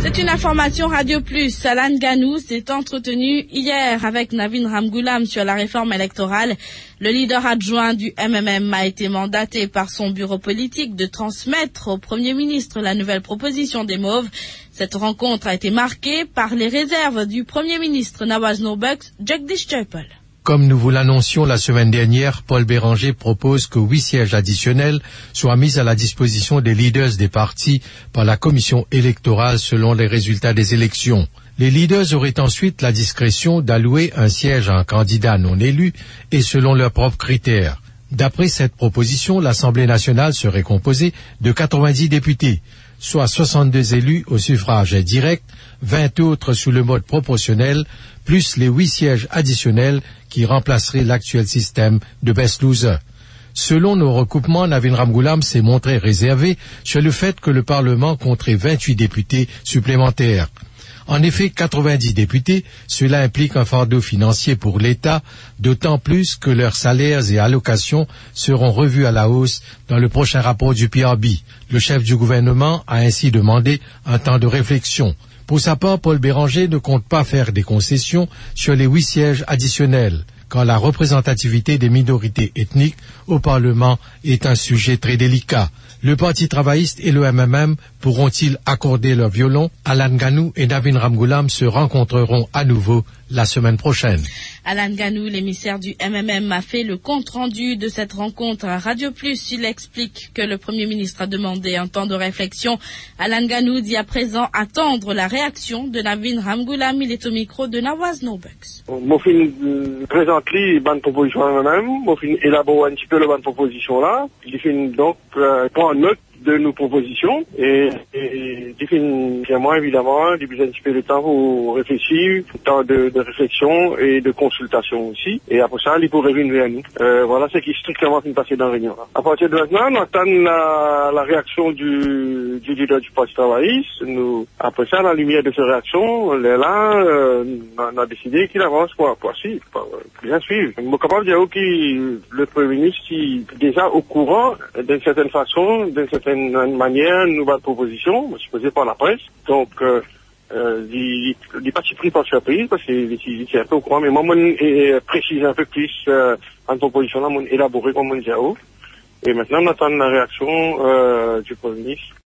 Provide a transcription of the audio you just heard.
C'est une information Radio Plus. Alan Ganou s'est entretenu hier avec Navin Ramgoolam sur la réforme électorale. Le leader adjoint du MMM a été mandaté par son bureau politique de transmettre au Premier ministre la nouvelle proposition des Mauves. Cette rencontre a été marquée par les réserves du Premier ministre Nawaz Norbek, Jagdish Chaipal. Comme nous vous l'annoncions la semaine dernière, Paul Béranger propose que 8 sièges additionnels soient mis à la disposition des leaders des partis par la commission électorale selon les résultats des élections. Les leaders auraient ensuite la discrétion d'allouer un siège à un candidat non élu et selon leurs propres critères. D'après cette proposition, l'Assemblée nationale serait composée de 90 députés, soit 62 élus au suffrage direct, 20 autres sous le mode proportionnel, plus les 8 sièges additionnels qui remplaceraient l'actuel système de best loser. Selon nos recoupements, Navin Ramgoolam s'est montré réservé sur le fait que le Parlement compterait 28 députés supplémentaires. En effet, 90 députés, cela implique un fardeau financier pour l'État, d'autant plus que leurs salaires et allocations seront revus à la hausse dans le prochain rapport du PRB. Le chef du gouvernement a ainsi demandé un temps de réflexion. Pour sa part, Paul Béranger ne compte pas faire des concessions sur les 8 sièges additionnels, quand la représentativité des minorités ethniques au Parlement est un sujet très délicat. Le Parti travailliste et le MMM pourront-ils accorder leur violon? Alan Ganou et Navin Ramgoolam se rencontreront à nouveau la semaine prochaine. Alan Ganou, l'émissaire du MMM, a fait le compte-rendu de cette rencontre à Radio Plus. Il explique que le Premier ministre a demandé un temps de réflexion. Alan Ganou dit à présent attendre la réaction de Navin Ramgoolam. Il est au micro de Nawaz Norbek. Moi, je présente les bonnes propositions à moi-même. Moi, je élabore un petit peu les bonnes propositions là. Je fais donc prendre note de nos propositions et définitivement, évidemment, il y a un petit peu de temps pour réfléchir, temps de réflexion et de consultation aussi. Et après ça, il pourrait venir à nous. Voilà ce qui est strictement passé dans la réunion. À partir de maintenant, on attend la réaction du leader du Parti travailliste. Après ça, à la lumière de cette réaction, on a décidé qu'il avance pour bien suivre. Je suis capable de dire que le Premier ministre est déjà au courant d'une certaine façon, d'une certaine manière, une nouvelle proposition, supposée par la presse. Donc, il n'est pas pris par surprise parce qu'il est un peu au courant, mais moi, je précise un peu plus en proposition là, élaboré comme on dit. Et maintenant, on attend la réaction du Premier ministre.